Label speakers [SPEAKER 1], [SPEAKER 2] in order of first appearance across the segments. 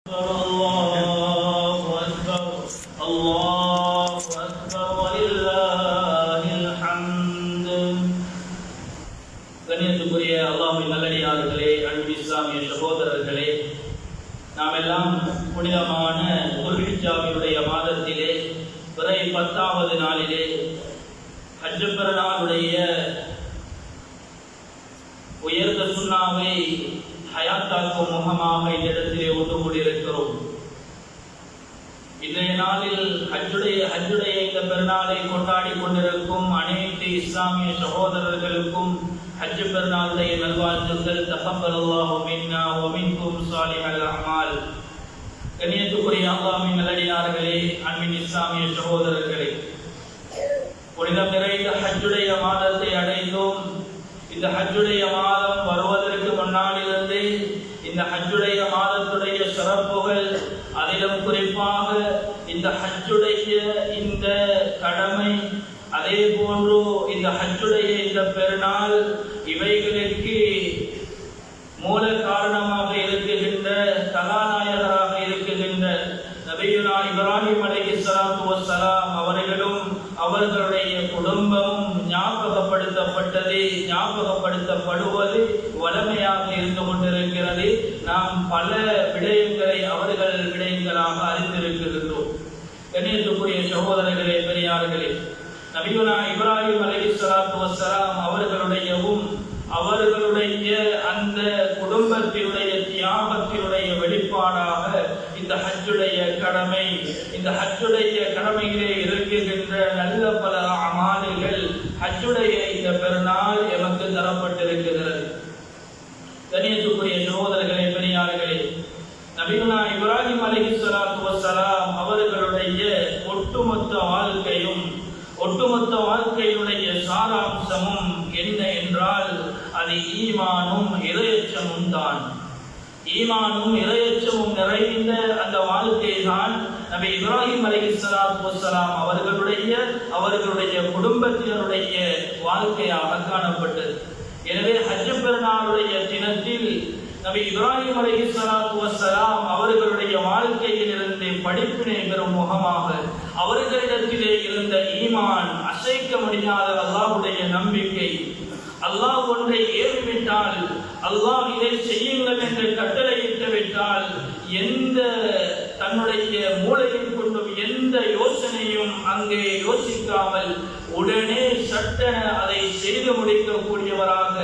[SPEAKER 1] الله أكبر الله أكبر ولله الحمد. கண்ணியத்துக்குரிய அல்லாஹ்வின் நல்லடியார்களே, அன்பு இஸ்லாமிய சகோதரர்களே, நாம் எல்லாம் புனிதமான துல்ஹிஜ்ஜாவினுடைய மாதத்திலே பிறை 10வது நாளிலே ஹஜ் பெருநாளுடைய உயர்ந்த சுன்னாவை ஹயாத்தாக்கும் முகமாக இந்த இடத்திலே ஒன்று கூடியிருக்கிறோம். இன்றைய நாளில் ஹஜ்ஜுடைய இந்த பெருநாளை கொண்டாடி கொண்டிருக்கும் அனைத்து இஸ்லாமிய சகோதரர்களுக்கும் ஹஜ் பெருநாளுடைய நல்வாழ்த்துக்கள். தகப்பலல்லாஹு மின்னா வ மின்கும் ஸாலிஹல் அமால். கண்ணியத்துக்குரிய அல்லாஹ்வின் நல்லடியார்களே, அன்பின் இஸ்லாமிய சகோதரர்களே, புனிதம் நிறைந்த ஹஜ்ஜுடைய மாதத்தை அடைந்தோம். இந்த ஹஜ்ஜுடைய மாதம் வருவதற்கு முன்னாடிலிருந்து இந்த ஹஜ்ஜுடைய மாதத்துடைய சிறப்புகள், அதிலும் குறிப்பாக இந்த ஹஜ்ஜுடைய இந்த கடமை, அதே போன்று இந்த ஹஜ்ஜுடைய இந்த பெருநாள், இவைகளுக்கு மூல காரணமாக இருக்குகின்ற கதாநாயகராக இருக்குகின்ற நபியுனா இப்ராஹிம் அலைஹிஸ்ஸலாத்து வஸ்ஸலாம் அவர்களும் அவர்களுடைய குடும்பமும் ஞாபகப்படுத்தப்படுவது வளமையாக இருந்து கொண்டிருக்கிறது. நாம் பல விடயங்களை அவர்கள் விடயங்களாக அறிந்திருக்கின்றோம். கண்ணியத்துக்குரிய சகோதரர்களே, பெரியார்களே, நபியுனா இப்ராஹிம் அலைஹிஸ்ஸலாத்து வஸ்ஸலாம் அவர்களுடைய அந்த குடும்பத்தினுடைய தியாகத்தினுடைய வெளிப்பாடாக இந்த ஹஜ்ஜுடைய கடமை, இந்த ஹஜ்ஜுடைய கடமையிலே இருக்குகின்ற நல்ல பல அமால்கள் ஹஜ்ஜுடைய இந்த பெருநாள் எமக்கு தரப்பட்டிருக்கிறது. கண்ணியத்துக்குரிய சகோதரர்களே, பெரியார்களே, நபியுனா இப்ராஹிம் அலைஹிஸ்ஸலாத்து வஸ்ஸலாம் அவர்களுடைய ஒட்டுமொத்த வாழ்க்கையுடைய சாராம்சமும் என்ன என்றால் அது ஈமானும் இறையச்சமும் தான். ஈமானும் இறையச்சமும் நிறைந்த அந்த வாழ்க்கை தான் நபி இப்ராஹிம் அலைஹிஸ்ஸலாத்து வஸ்ஸலாம் அவர்களுடைய குடும்பத்தினருடைய வாழ்க்கையாக காணப்பட்டது. எனவே ஹஜ் பெருநாளுடைய தினத்தில் நபி இப்ராஹிம் அலைஹிஸ்ஸலாத்து வஸ்ஸலாம் அவர்களுடைய வாழ்க்கையில் இருந்து படிப்பினை பெறும் முகமாக அவர்களிடத்திலே இருந்த ஈமான், அசைக்க முடியாத அல்லாஹ்வுடைய நம்பிக்கை, அல்லாஹ் ஒன்றை ஏவிவிட்டால், அல்லாஹ் இதை செய்யுங்கள் என்று கட்டளையிட்டு விட்டால் எந்த தன்னுடைய மூளையில் கொண்டும் எந்த யோசனையும் அங்கே யோசிக்காமல் உடனே சட்டென அதை செய்து முடிக்கக்கூடியவராக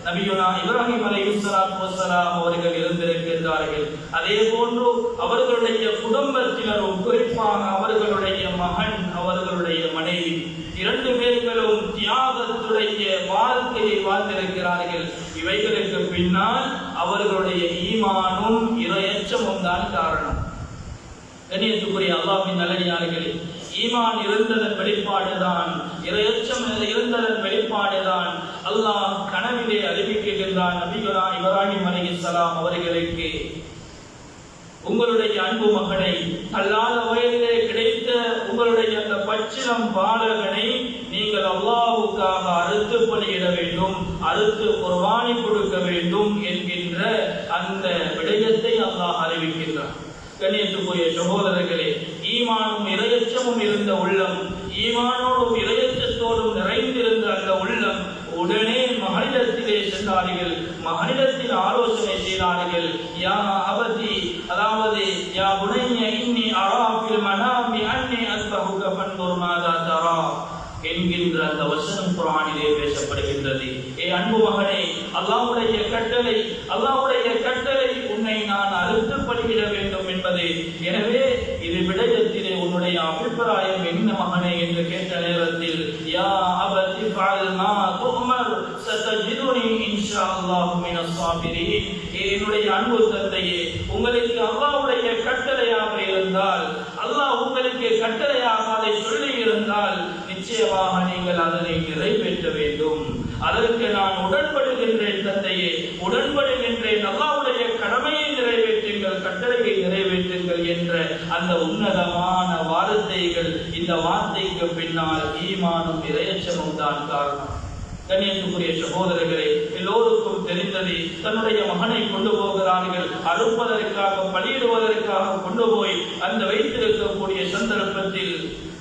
[SPEAKER 1] நபியுனா இப்ராஹிம் அலைஹிஸ்ஸலாத்து வஸ்ஸலாம் அவர்கள் இருந்திருக்கின்றார்கள். அதே போன்று அவர்களுடைய குடும்பத்தினரும், குறிப்பாக அவர்களுடைய மகன், அவர்களுடைய மனைவி, 2 பேர்களும் தியாகத்துடைய வாழ்க்கையை வாழ்ந்திருக்கிறார்கள். இவைகளுக்கு பின்னால் அவர்களுடைய ஈமானும் இறையச்சமும் தான் காரணம். கண்ணியத்துக்குரிய அல்லாஹ்வின் நல்லடியார்களே, ஈமான் இருந்ததன் வெளிப்பாடுதான், இறையச்சம் இருந்ததன் வெளிப்பாடுதான் அல்லாஹ் கனவிலே அறிவிக்கின்றான். நபியுனா இப்ராஹிம் அலைஹிஸ்ஸலாம் அவர்களுக்கு, உங்களுடைய அன்பு மகனை, அல்லாத வயதிலே கிடைத்த உங்களுடைய அந்த பச்சிளம் பாலகனை நீங்கள் அல்லாஹ்வுக்காக அறுத்து பலியிட வேண்டும், அறுத்து குர்பானி கொடுக்க வேண்டும் என்கின்ற அந்த விடயத்தை அல்லாஹ் அறிவிக்கின்றான். கண்ணியத்துக்குரிய சகோதரர்களே, ஈமானும் இறையச்சமும் இருந்த உள்ளம், ஈமானோடும் இறையச்சத்தோடும் நிறைந்திருந்த அந்த உள்ளம் உடனே மகனிடத்திலே சென்றார்கள். மகனிடத்தில் ஆலோசனை செய்தார்கள். யா அபதி, அதாவது யா புனைய இன்னி அரா ஃபில் மனாமி அன்னி அஸ்பஹுக ஃபன்துர் மாதா தரா என்கின்ற அந்த வசனம் குர்ஆனிலே பேசப்படுகின்றது. ஏ அன்பு மகனே, அல்லாஹ்வுடைய கட்டளை உன்னை நான் அறுத்து பலியிட வேண்டும் என்பது. எனவே இது விடயத்திலே உன்னுடைய அபிப்பிராயம் என்ன மகனே என்று கேட்ட நேரத்தில், யா அபதி ஃபஅல் மா துஅமர் சதஜிதுனி இன்ஷாஅல்லாஹு மினஸ் ஸாபிரீன். என்னுடைய அன்பு தந்தையே, உங்களுக்கு அல்லாஹ்வுடைய கட்டளையாக இருந்தால், அல்லாஹ் உங்களுக்கு கட்டளையாக அதை சொல்லி இருந்தால் நிச்சயமாக நீங்கள் அதனை நிறைவேற்ற வேண்டும். அதற்கு நான் உடன்படுகின்றேன் தந்தையே, உடன்படுகின்றேன். அல்லாஹ்வுடைய கடமையை நிறைவேற்றுங்கள், கட்டளையை நிறைவேற்றுங்கள் என்ற அந்த உன்னதமான வார்த்தைகள், இந்த வார்த்தைக்கு பின்னால் ஈமானும் இறையச்சமும் தான் காரணம். கண்ணியத்துக்குரிய சகோதரர்களே, எல்லோருக்கும் தெரிந்தது, தன்னுடைய மகனை கொண்டு போகிறார்கள், அறுப்பதற்காக பலியிடுவதற்காக கொண்டு போய் அந்த வைத்திருக்கக்கூடிய சந்தர்ப்பத்தில்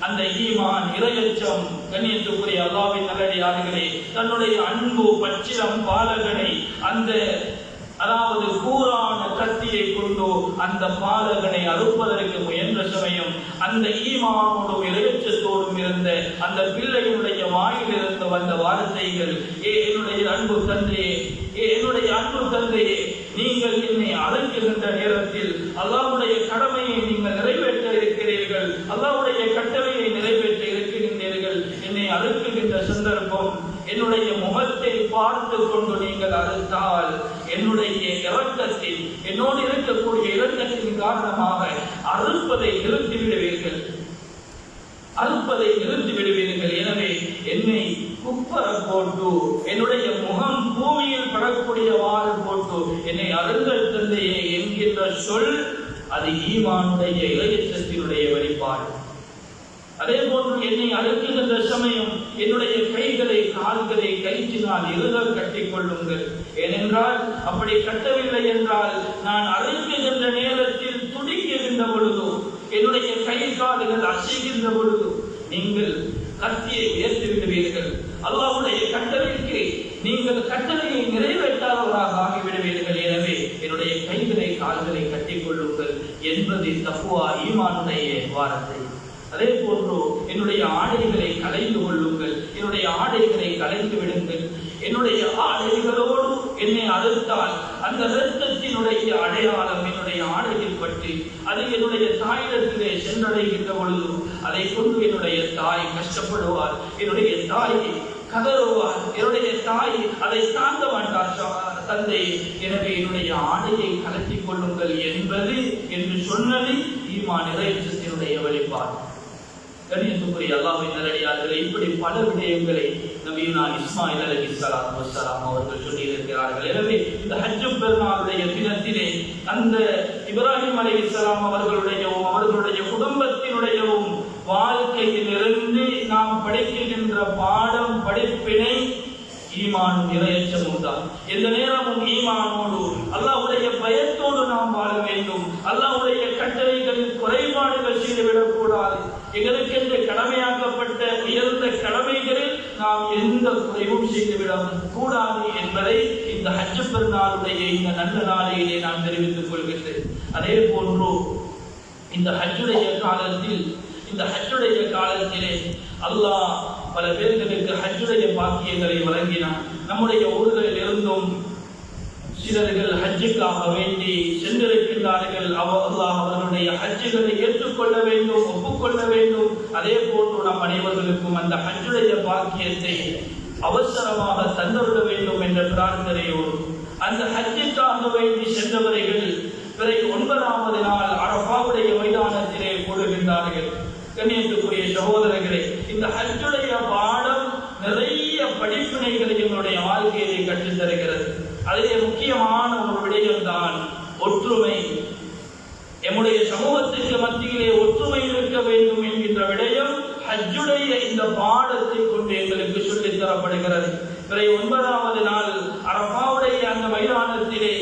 [SPEAKER 1] அந்த ஈமான், இரையச்சம், கண்ணியத்துக்குரிய அல்லாஹ்வின் நல்லடியார்களே, தன்னுடைய அன்பு பச்சிலம் பாலகனை அந்த அதாவது கூரான கத்தியை கொண்டு அந்த பாலகனை அறுப்பதற்கு முயன்ற சமயம் அந்த ஈமானோடும் இரையச்சத்தோடும் இருந்த அந்த பிள்ளையினுடைய வாயிலிருந்து வந்த வார்த்தைகள், என்னுடைய அன்பு தந்தையே, என்னுடைய அன்பு தந்தையே, நீங்கள் என்னை அழைக்கின்ற நேரத்தில் அல்லாஹ்வுடைய கடமையை நீங்கள் நிறைவேற்ற இருக்கிறீர்கள், அல்லாஹ்வுடைய கட்டளையை நிறைவேற்ற இருக்கின்றீர்கள். என்னை அழைக்கின்ற சந்தர்ப்பம் என்னுடைய முகத்தை பார்த்து கொண்டு நீங்கள் அறுத்தால் என்னுடைய இரக்கத்தில், என்னோடு இருக்கக்கூடிய இரக்கத்தின் காரணமாக அறுப்பதை நிறுத்திவிடுவீர்கள், அறுப்பதை நிறுத்திவிடுவீர்கள். எனவே என்னை குப்பர போட்டு, என்னுடைய முகம் பூமியில் படக்கூடியவாறு போட்டு என்னை அருங்கள் தந்தையே என்கின்ற சொல், அது ஈமானுடைய இரையச்சத்தினுடைய வெளிப்பாடு. அதே போன்று என்னை அறுக்கின்ற சமயம் என்னுடைய கைகளை கால்களை கயிற்றினால் இறுக கட்டிக் கொள்ளுங்கள். ஏனென்றால் அப்படி கட்டவில்லை என்றால் நான் அறுக்கின்ற நேரத்தில் துடிக்கின்ற பொழுது, என்னுடைய கை கால்கள் அசைகின்ற பொழுது நீங்கள் கத்தியை உயர்த்தி விடுவீர்கள். அல்லாஹ்வுடைய கட்டளைக்கு நீங்கள் கட்டளையை நிறைவேற்றாதவராக ஆகிவிடுவீர்கள். எனவே என்னுடைய கைகளை கால்களை கட்டிக் கொள்ளுங்கள் என்பது தக்வா, ஈமானுடைய வார்த்தை. அதே போன்று என்னுடைய ஆடைகளை களைந்து கொள்ளுங்கள், என்னுடைய ஆடைகளை களைந்து விடுங்கள். என்னுடைய ஆடைகளோடு என்னை அறுத்தால் அந்த இரத்தத்தினுடைய அடையாளம் என்னுடைய ஆடையில் பற்றி அது என்னுடைய தாயிடத்திலே சென்றடைகின்ற பொழுது அதை கொண்டு என்னுடைய தாய் கஷ்டப்படுவார், என்னுடைய தாய் கதறுவார், என்னுடைய தாய் அதை தாங்க மாட்டார் தந்தை. எனவே என்னுடைய ஆடையை கலத்திக் கொள்ளுங்கள் என்பது என்று சொன்னது ஈமான் இறையச்சத்தினுடைய வெளிப்பாடு. கண்ணியத்துக்குரிய அல்லாஹ்வின் நல்லடியார்களே, இப்படி பல விடயங்களை நபியுனா இஸ்மாயில் அலைஹிஸ்ஸலாத்து வஸ்ஸலாம் அவர்கள் சொல்லியிருக்கிறார்கள். எனவே இந்த ஹஜ் பெருநாளுடைய தினத்திலே அந்த இப்ராஹிம் அலைஹிஸ்ஸலாம் அவர்களுடைய குடும்பத்தினுடையவும் வாழ்க்கையிலிருந்து நாம் படிக்கின்ற பாடம், படிப்பினை ஈமானும் இரையச்சமும் தான். எந்த நேரமும் ஈமானோடு அல்லாஹ்வுடைய பயத்தோடு நாம் வாழ வேண்டும். அல்லாஹ்வுடைய கட்டளைகளில் குறைபாடுகள் செய்துவிடக் கூடாது. எங்களுக்கென்று கடமையாக்கப்பட்ட உயர்ந்த கடமைகளில் நாம் எந்த குறைவும் செய்துவிடக் கூடாது என்பதை இந்த ஹஜ் பெருநாளுடைய இந்த நல்ல நாளையிலே நான் தெரிவித்துக் கொள்கின்றேன். அதே போன்று இந்த ஹஜ்ஜுடைய காலத்திலே அல்லாஹ் பல பேர்களுக்கு ஹஜ்ஜுடைய பாக்கியங்களை வழங்கினார். நம்முடைய ஊர்களில் இருந்தும் சிலர்கள் ஹஜ்ஜுக்காக வேண்டி சென்றிருக்கின்றார்கள். அல்லாஹ் அவர்களுடைய ஹஜ்ஜுகளை ஏற்றுக்கொள்ள வேண்டும், ஒப்புக்கொள்ள வேண்டும். அதே போன்று நம் அனைவர்களுக்கும் அந்த ஹஜ்ஜுடைய பாக்கியத்தை அவசரமாக தந்துவிட வேண்டும் என்ற பிரார்த்தனையோடு அந்த ஹஜ்ஜுக்காக வேண்டி சென்றவர்கள் பிறகு 9வது நாள் அரஃபாவுடைய மைதானத்திலே கூடுகின்றார்கள். கண்ணியத்துக்குரிய சகோதரர்களே, இந்த ஹஜ்ஜுடைய பாடம் நிறைய படிப்பினைகளை எங்களுடைய வாழ்க்கையை கற்றுத் தருகிறது. அதிலே முக்கியமான ஒரு விடயம்தான் ஒற்றுமை. எம்முடைய சமூகத்திற்கு மத்தியிலே ஒற்றுமை இருக்க வேண்டும் என்கின்ற விடயம் ஹஜ்ஜுடைய இந்த பாடத்தை கொண்டு எங்களுக்கு சொல்லித் தரப்படுகிறது. பிறகு 9வது நாள் அரஃபாவுடைய அந்த மைதானத்திலே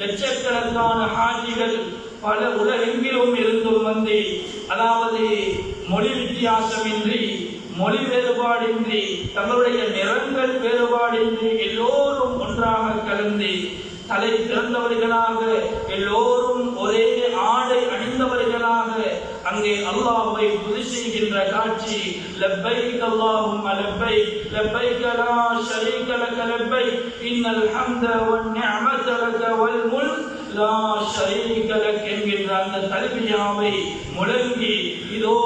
[SPEAKER 1] லட்சக்கணக்கான ஹாஜிகள் பல உலகெங்கிலும் இருந்தும் வந்து, அதாவது மொழி வித்தியாசமின்றி, மொழி வேறுபாடின்றி, தங்களுடைய நிறங்கள் வேறுபாடின்றி எல்லோரும் ஒன்றாக கலந்து தலை திறந்தவர்களாக எல்லோரும் ஒரே ஆடை அணிந்தவர்களாக அங்கே அல்லாஹ்வை துதி செய்கின்ற காட்சி. லப்பைக் அல்லாஹும்ம லப்பைக், லப்பைக் லா ஷரீக லக லப்பைக், இன்னல் ஹம்த வன் நிஅமத லக வல் முல்க் லா ஷரீக லக் என்கின்ற அந்த தல்பியாவை முழங்கி, இதோ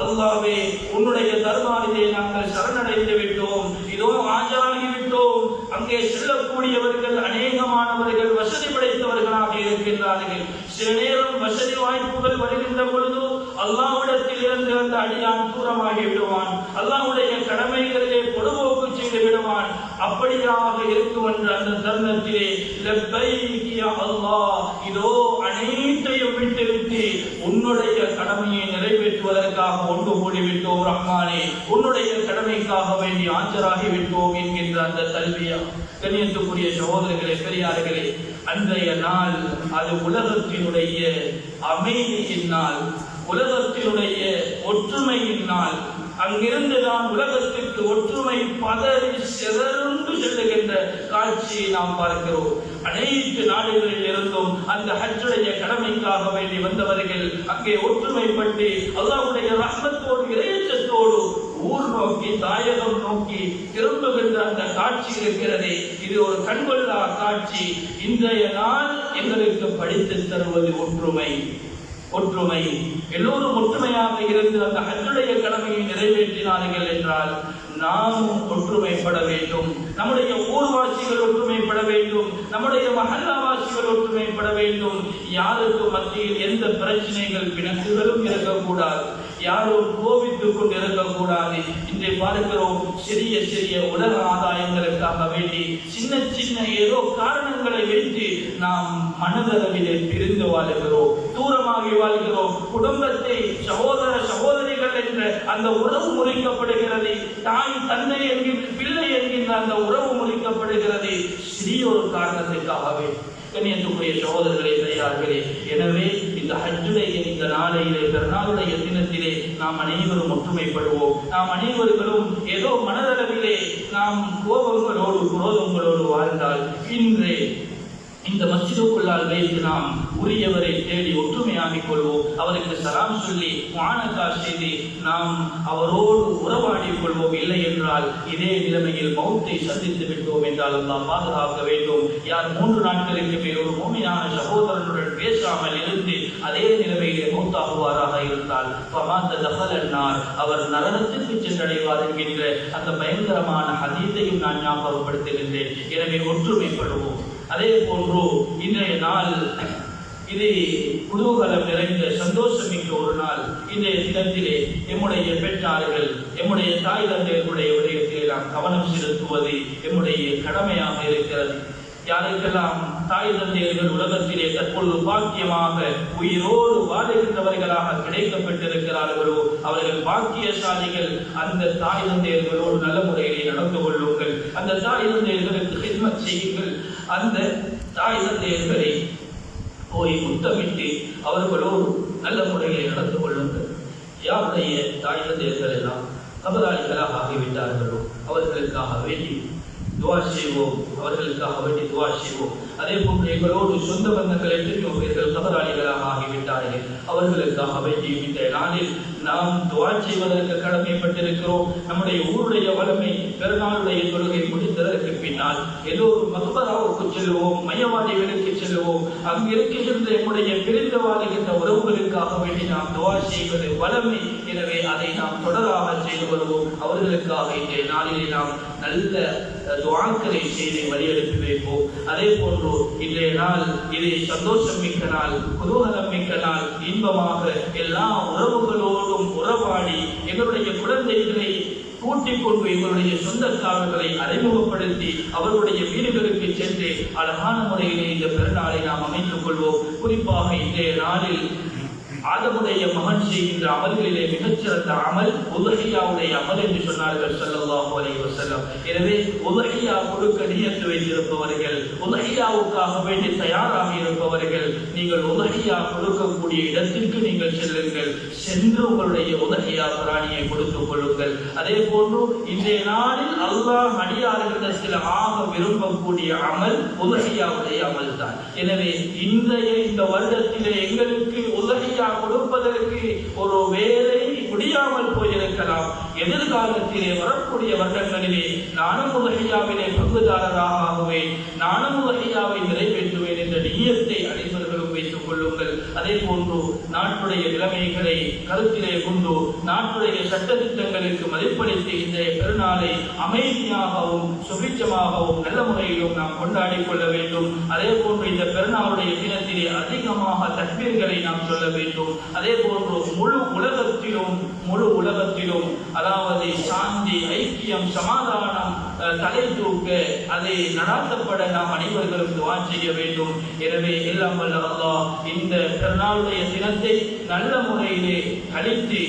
[SPEAKER 1] அல்லாஹ்வே உன்னுடைய தர்பாரிலே நாங்கள் சரணடைந்து விட்டோம், இதோ ஆஜராகி விட்டோம். அங்கே செல்லக்கூடியவர்கள் அநேகமானவர்கள் வசதி படைத்தவர்களாக இருக்கின்றார்கள். சில நேரம் வசதி வாய்ப்புகள் வருகின்ற பொழுது அல்லாஹ்விடத்தில் இருந்து அந்த அடியான் தூரமாகி விடுவான், அல்லாஹ்வுடைய கடமைகளிலே பொதுபோக்கு செய்து விடுவான். அப்படியாக இருக்கும் என்ற அந்த தருணத்திலே லப்பைக் யா அல்லாஹ், இதோ அனைத்தையும் விட்டுவிட்டு வைத்து உன்னுடைய கடமையை நிறைவேற்றுவதற்காக ஒன்று கூடிவிட்டோம் ரஹ்மானே, உன்னுடைய கடமைக்காக வேண்டி ஆஜராகிவிட்டோம் என்கின்ற அந்த தல்வியா. கண்ணியத்துக்குரிய சகோதரர்களே, பெரியார்களே, அன்றைய நாள் அது உலகத்தினுடைய அமைதியின் நாள், உலகத்தினுடைய ஒற்றுமையின் நாள். அங்கிருந்துதான் உலகத்திற்கு ஒற்றுமை பதறி சிதறுண்டு செல்லுகின்ற காட்சியை நாம் பார்க்கிறோம். அனைத்து நாடுகளில் இருந்தும் அந்த ஹஜ்ஜுடைய கடமைக்காக வேண்டி வந்தவர்கள் அங்கே ஒற்றுமைப்பட்டு அல்லாஹ்வுடைய ரஹ்மத்தோடு இறையச்சத்தோடு ஊர் நோக்கி தாயகம் நோக்கி திரும்புகின்ற அந்த காட்சி இருக்கிறது. இது ஒரு கண்கொள்ளா காட்சி. இன்றைய நாள் எங்களுக்கு படித்து தருவது ஒற்றுமை. ஒற்றுமை எல்லோரும் ஒற்றுமையாக இருந்து அந்த ஹஜ்ஜுடைய கடமையை நிறைவேற்றினார்கள் என்றால் நாமும் ஒற்றுமைப்பட வேண்டும். நம்முடைய ஊர்வாசிகள் ஒற்றுமைப்பட வேண்டும். நம்முடைய மஹல்லாவாசிகள் ஒற்றுமைப்பட வேண்டும். யாருக்கு மத்தியில் எந்த பிரச்சனைகள் பிணக்குகளும் இருக்கக்கூடாது. யாரும் கோபித்துக் கொண்டு இருக்கக்கூடாது. இன்றை பார்க்கிறோம், சிறிய சிறிய உலக ஆதாயங்களுக்காக வேண்டி சின்ன சின்ன ஏதோ காரணங்களை வைத்து நாம் மனதளவிலே பிரிந்து வாழ்கிறோம், தூரமாகி வாழ்கிறோம். குடும்பத்தை சகோதர சகோதரிகள் என்ற அந்த உறவு முறிக்கப்படுகிறது. தாய் தந்தை என்கின்ற பிள்ளை என்கின்ற அந்த உறவு முறிக்கப்படுகிறது சிறிய ஒரு காரணத்திற்காகவே. கண்ணியத்துக்குரிய சகோதரர்களே, பெரியார்களே, எனவே இந்த ஹஜ்ஜுடைய இந்த நாளையிலே, பெருநாளுடைய தினத்திலே நாம் அனைவரும் ஒற்றுமைப்படுவோம். நாம் அனைவர்களும் ஏதோ மனதளவிலே நாம் கோபங்களோடு குரோதங்களோடு வாழ்ந்தால் இன்றே இந்த மஸ்ஜிதுக்குள்ளால் வைத்து நாம் உரியவரை தேடி ஒற்றுமையாகிக் கொள்வோம். அவருக்கு சலாம் சொல்லி முஆனகா செய்து நாம் அவரோடு உறவாடிக் கொள்வோம். இல்லை என்றால் இதே நிலைமையில் மௌத்தை சந்தித்து விட்டோம் என்றால் அல்லாஹ் பாதுகாக்க வேண்டும். யார் 3 நாட்களுக்கு மேல் ஒரு மூமினான சகோதரனுடன் பேசாமல் இருந்து அதே நிலைமையிலே மௌத்தாகுவாராக இருந்தால் அவர் நரகத்திற்கு சென்றடைவார் என்கின்ற அந்த பயங்கரமான ஹதீஸையும் நான் ஞாபகப்படுத்துகின்றேன். எனவே ஒற்றுமைப்படுவோம். அதே போன்று இன்றைய நாள் இது குதூகலம் நிறைந்த சந்தோஷமிக்க ஒரு நாள். இன்றைய தினத்திலே எம்முடைய பெற்றார்கள், எம்முடைய தாய் தந்தையர்களுடைய விடயத்திலே நாம் கவனம் செலுத்துவது எம்முடைய கடமையாக இருக்கிறது. யாருக்கெல்லாம் தாய் தந்தையர்கள் உலகத்திலே தற்பொழுது பாக்கியமாக உயிரோடு வாழுகின்றவர்களாக கிடைக்கப்பட்டிருக்கிறார்களோ அவர்கள் பாக்கியசாலிகள். அந்த தாய் தந்தையர்களோடு நல்ல முறையிலே நடந்து கொள்ளுங்கள். அந்த தாய் தந்தையர்களுக்கு ஹித்மத் செய்யுங்கள். அந்த தாய் தந்தையர்களை போய் முத்தமிட்டு அவர்களோடு நல்ல முறையிலே நடந்து கொள்ளுங்கள். யாருடைய தாய் தந்தையர்கள் எல்லாம் கபராளிகளாக ஆகிவிட்டார்களோ அவர்களுக்காக வேண்டி துவா செய்வோம், அவர்களுக்காக வேண்டி துவா செய்வோம். அதே போன்று எங்களோடு சொந்த பந்தங்கள் எத்தனையோ பேர்கள் கபராளிகளாக ஆகிவிட்டார்கள். அவர்களுக்காக வேண்டி இந்த நாளில் நாம் துவா செய்வதற்கு கடமைப்பட்டிருக்கிறோம். நம்முடைய ஊருடைய வளமை பெருநாளுடைய தொழுகை முடிந்ததற்கு பின்னால் எல்லோரும் மக்பராவுக்கு செல்வோம், மையவாடிகளுக்கு செல்வோம். அங்கு இருக்கின்ற நம்முடைய பிரிந்து வாழ்கின்ற உறவுகளுக்காக வேண்டி நாம் துவா செய்வது வளமை. எனவே அதை நாம் தொடராக செய்து வருவோம். அவர்களுக்காக இன்றைய நாளிலே நாம் நல்ல துஆக்களை செய்து வழியெடுத்து வைப்போம். அதே போன்று இன்றைய நாள் இது சந்தோஷம் மிக்க நாள், குதூகலம் மிக்க நாள். இன்பமாக எல்லா உறவுகளோடும் உறவாடி எங்களுடைய குழந்தைகளை கூட்டிக் கொண்டு எங்களுடைய சொந்தக்காரர்களை அறிமுகப்படுத்தி அவர்களுடைய வீடுகளுக்கு சென்று அழகான முறையிலே இந்த பெருநாளை நாம் அமைத்துக் கொள்வோம். குறிப்பாக இன்றைய நாளில் ஆதமுடைய மகன் செய்கின்ற அமல்களிலே மிகச்சிறந்த அமல் உதஹியாவுடைய அமல் என்று சொன்னார்கள் ஸல்லல்லாஹு அலைஹி வஸல்லம். எனவே உதஹியா கொடுக்க நியத்து வைத்திருப்பவர்கள், உதஹியாவுக்காக வேண்டி தயாராக இருப்பவர்கள், நீங்கள் உதஹியா கொடுக்கக்கூடிய இடத்திற்கு நீங்கள் செல்லுங்கள். சென்று உங்களுடைய உதஹியா பிராணியை கொடுத்துக் கொள்ளுங்கள். அதே போன்று இன்றைய நாளில் அல்லாஹ் அடியார்கள் சில ஆக விரும்பக்கூடிய அமல் உதஹியாவுடைய அமல் தான். எனவே இன்றைய இந்த வருடத்திலே எங்களுக்கு உதஹியா கொடுப்பதற்கு ஒரு வேலை முடியாமல் போயிருக்கலாம். எதிர்காலத்திலே வரக்கூடிய வருடங்களிலே நானும் உதஹியாவிலே பங்குதாரராக ஆகுவேன், நானும் உதஹியாவை நிறைவேற்றுவேன் என்ற நியத்தை அனைவர்களும் வைத்துக் கொள்ளுங்கள். அதே போன்று நாட்டுடைய நிலைமைகளை கருத்திலே கொண்டு நாட்டுடைய சட்டத்திட்டங்களுக்கு மதிப்பளித்து இந்த பெருநாளை அமைதியாகவும் சுபிட்சமாகவும் நல்ல முறையிலும் நாம் கொண்டாடிக் கொள்ள வேண்டும். அதே போன்று இந்த பெருநாளுடைய தினத்திலே அதிகமாக தக்பீர்களை நாம் சொல்ல வேண்டும். அதே போன்று முழு உலகத்திலும் அதாவது சாந்தி, ஐக்கியம், சமாதானம் தலை தூக்க அதை நடாத்தப்பட நாம் அனைவர்களும் துஆ செய்ய வேண்டும். எனவே எல்லாம் வல்ல அல்லாஹ் இந்த பெருநாளுடைய தினத்தை நல்ல முறையிலே கழித்து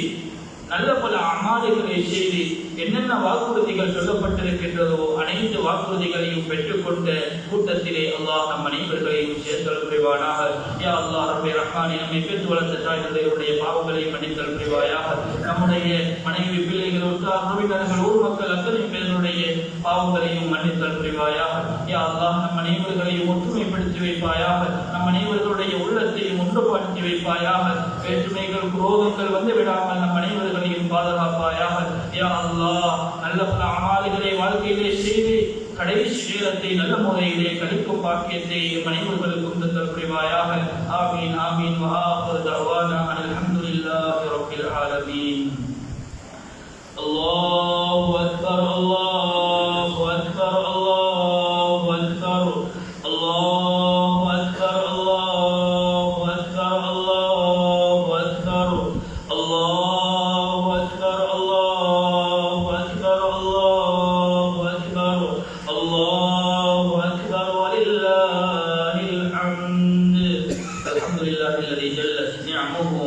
[SPEAKER 1] நல்ல பல அமால்களை செய்து என்னென்ன வாக்குறுதிகள் சொல்லப்பட்டிருக்கின்றதோ அனைத்து வாக்குறுதிகளையும் பெற்றுக்கொண்ட கூட்டத்திலே அல்லாஹ் நம் அனைவர்களையும் சேர்த்தல் புரிவானாக. யா அல்லாஹ் ரப்பே ரஹ்மானே, நம்மை பெற்று வளர்த்த தாய் தந்தையருடைய பாவங்களையும் மன்னித்தல் புரிவாயாக. நம்முடைய மனைவி பிள்ளைகள் உற்றார் உறவினர்கள் ஊர் மக்கள் அத்தனை பேருடைய பாவங்களையும் மன்னித்தல் புரிவாயாக. யா அல்லாஹ் நம் அனைவர்களையும் ஒற்றுமைப்படுத்தி வைப்பாயாக. நம் அனைவர்களுடைய உள்ளத்தையும் ஒன்றுபடுத்தி வைப்பாயாக. வேற்றுமைகள் குரோதங்கள் வந்து விடாமல் நம் அனைவர்களையும் பாதுகாப்பாயாக. யா அல்லாஹ் நல்ல பல அமால்களை வாழ்க்கையிலே செய்து கடைசி நேரத்தை நல்ல முறையிலே கழிக்கும் பாக்கியத்தை அனைவர்களுக்கும் தந்தல் புரிவாயாக. ஆமீன் ஆமீன். வஆகிரு தஅவானா அல்ஹம்துலில்லாஹி ரப்பில் ஆலமீன். அல்லாஹு அக்பர் அல்லாஹு அக்பர் அல்லாஹு அக்பர் அல்லாஹு அக்பர் அல்லாஹு அக்பர் அல்லாஹு அக்பர் அல்லாஹு அக்பர் அல்லாஹு அக்பர் அல்லாஹு அக்பர் அல்லாஹு அக்பர் வலில்லாஹில் ஹம்த். அல்ஹம்துலில்லாஹில்லதி ஜல்லத் நிஅமுஹு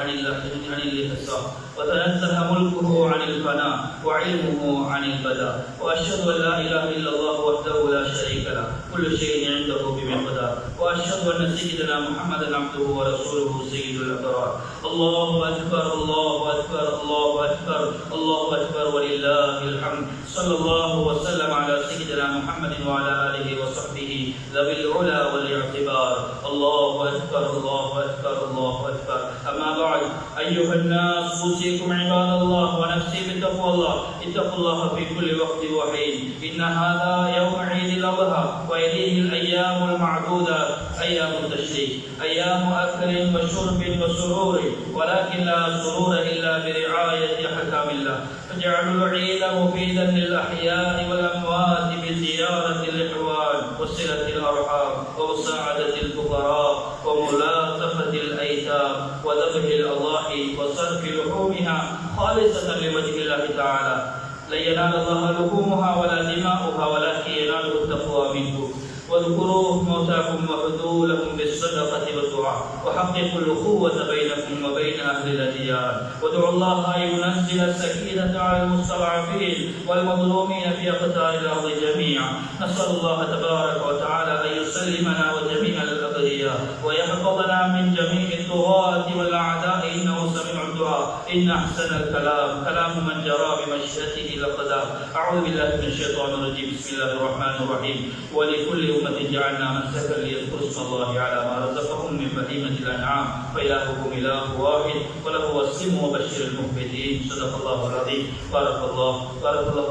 [SPEAKER 1] அனில் ஹிசாப் وتنزه ملكه عن الفناء وعلمه عن البداء واشهد ان لا اله الا الله وحده لا شريك له كل شيء عنده بمقدار واشهد ان سيدنا محمدا عبده ورسوله سيد الابرار. الله اكبر الله اكبر الله اكبر الله اكبر ولله الحمد. صلى الله وسلم على سيدنا محمد وعلى اله وصحبه ذوي العلا والاعتبار. الله اكبر الله اكبر الله اكبر. اما بعد، ايها الناس، أوصيكم عباد الله ونفسي بتقوى الله. اتقوا الله في كل وقت وحين. إن هذا يوم عيد الأضحى وإليه الأيام المعدودة أيام التشريق، أيام أكل وشرب وسرور، ولكن لا سرور إلا برعاية أحكام الله. فاجعلوا العيد مفيدا للأحياء والأموات بزيارة الإخوان وصلة الأرحام ومساعدة الفقراء وملاطفة الأيتام وذبح الأضاحي وصرف لحومها خالصة لوجه الله تعالى. لن ينال الله لحومها ولا دماؤها ولكن يناله التقوى منكم. واذكروا موتاكم وهدوا لهم بالصدقة والدعاء وحققوا الأخوة بينكم وبين أهل الديار. وادعوا الله أن ينزل السكينة على المستضعفين والمظلومين في أقطار الأرض جميعا. نسأل الله تبارك وتعالى أن يسلمنا وجميع الأبرياء ويحفظنا من جميع الطغاة والأعداء، إنه سميع الدعاء. إن أحسن الكلام كلام من جرى بمشيئته الأقدار. أعوذ بالله من الشيطان الرجيم. بسم الله الرحمن الرحيم. ولكل أمة جعلنا منسكا ليذكروا اسم الله على ما رزقهم من بهيمة الأنعام فإلهكم إله واحد وله أسلموا وبشر المخبتين. صدق الله العظيم. بارك الله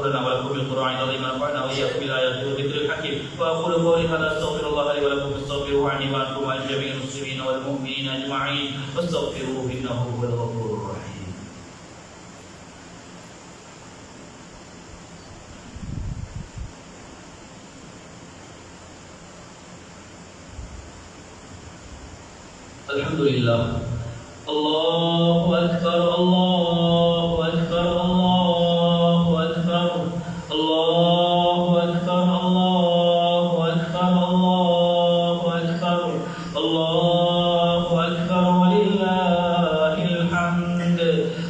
[SPEAKER 1] لنا ولكم بالقرآن العظيم. ونفعنا وإياكم بالآيات والذكر الحكيم. وأقول قولي هذا أستغفر الله لي ولكم فاستغفروه عني وعنكم وعن جميع المسلمين والمؤمنين أجمعين فاستغفروه إنه هو الغفور الرحيم. الحمد لله. الله أكبر الله أكبر الله أكبر الله أكبر الله أكبر الله أكبر الله أكبر ولله الحمد.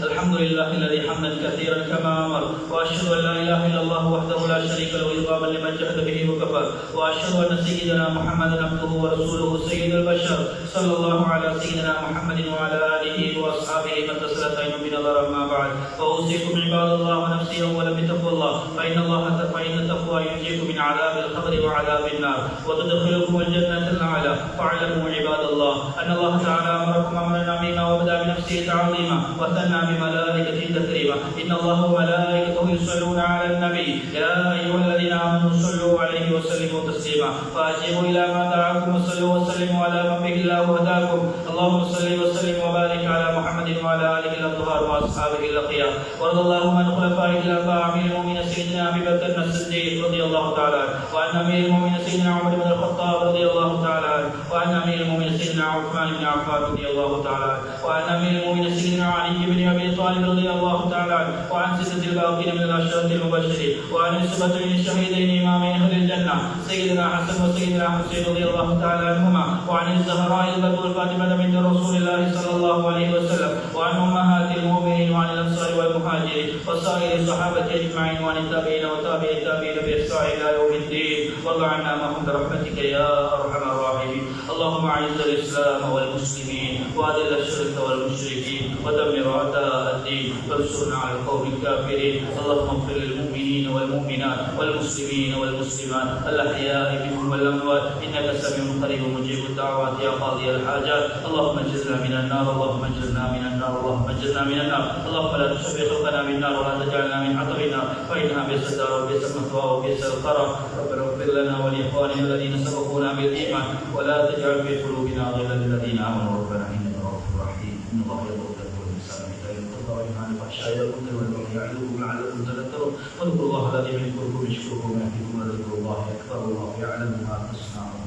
[SPEAKER 1] الحمد لله الذي حمدا كثيرا كما أمر. وأشهد أن لا إله إلا الله وحده لا شريك له إضافا لمن جحد به وكفر. وأشهد أن سيدنا محمدا عبده ورسوله سيد البشر. صلى الله على سيدنا محمد وعلى آله وأصحابه من تسلت عين من الله. أما بعد، فأوصيكم عباد الله ونفسي أولا بتقوى الله. فإن التقوى ينجيكم من عذاب القبر وعذاب النار وتدخلكم الجنة الأعلى. فاعلموا عباد الله أن الله تعالى أمركم أمرا عظيما وبدأ بنفسه تعظيما وثنى بملائكته تكريما. إن الله وملائكته يصلون على النبي يا أيها الذين آمنوا صلوا عليه وسلموا تسليما. فأجيبوا إلى ما دعاكم وصلوا وسلموا على من به الله وهداكم. اللهم صل وسلم وبارك على محمد وعلى آله الأطهار الأبرار وأصحابه الأخيار، وارض اللهم عن خلفائه الأربعة أمير المؤمنين سيدنا أبي بكر الصديق رضي الله تعالى عنه، وعن أمير المؤمنين سيدنا عمر بن الخطاب رضي الله تعالى عنه، وعن أمير المؤمنين سيدنا عثمان بن عفان رضي الله تعالى عنه، وعن أمير المؤمنين سيدنا علي بن أبي طالب رضي الله تعالى عنه، وعن سيدة الباقين من الأشرة المبشرين، وعن الصفة من الشهيدين إمامين أهل الجنة سيدنا حسن وسيدنا حسين رضي الله تعالى عنهما، وعن الزهراء البتول فاطمة بنت رسول الله صلى الله عليه وسلم، وعن أمهات المؤمنين، وعن الأنصار والمهاجرين وسائر الصحابة أجمعين، وعن التابعين وتابعي التابعين بإحسان إلى يوم الدين، وارض عنا معهم برحمتك يا أرحم الراحمين. اللهم أعز الإسلام والمسلمين وأذل الشرك والمشركين ودمر أعداء الدين وانصرنا على القوم الكافرين. اللهم اغفر للمؤمنين والمؤمنات والمسلمين والمسلمات الأحياء منهم والأموات إنك سميع قريب مجيب الدعوات يا قاضي الحاجات. اللهم اجرنا من النار، اللهم اجرنا من النار، اللهم اجرنا من النار. اللهم لا تشبه خلقنا بالنار ولا تجعلنا من حطب النار فإنها بئس الدار وبئس المثوى وبئس القرار. ربنا اغفر لنا ولإخواننا الذين سبقونا بالإيمان ولا تجعل في قلوبنا غير الذين آمنوا. ربنا إنك رؤوف رحيم إن الله يأمر بالعدل والإحسان وإيتاء ذي القربى وينهى عن الفحشاء والمنكر والبغي يعظكم لعلكم تذكرون. واذكروا الله الذي يذكركم يشكركم ويهديكم ولذكر الله أكبر والله يعلم ما تصنعون.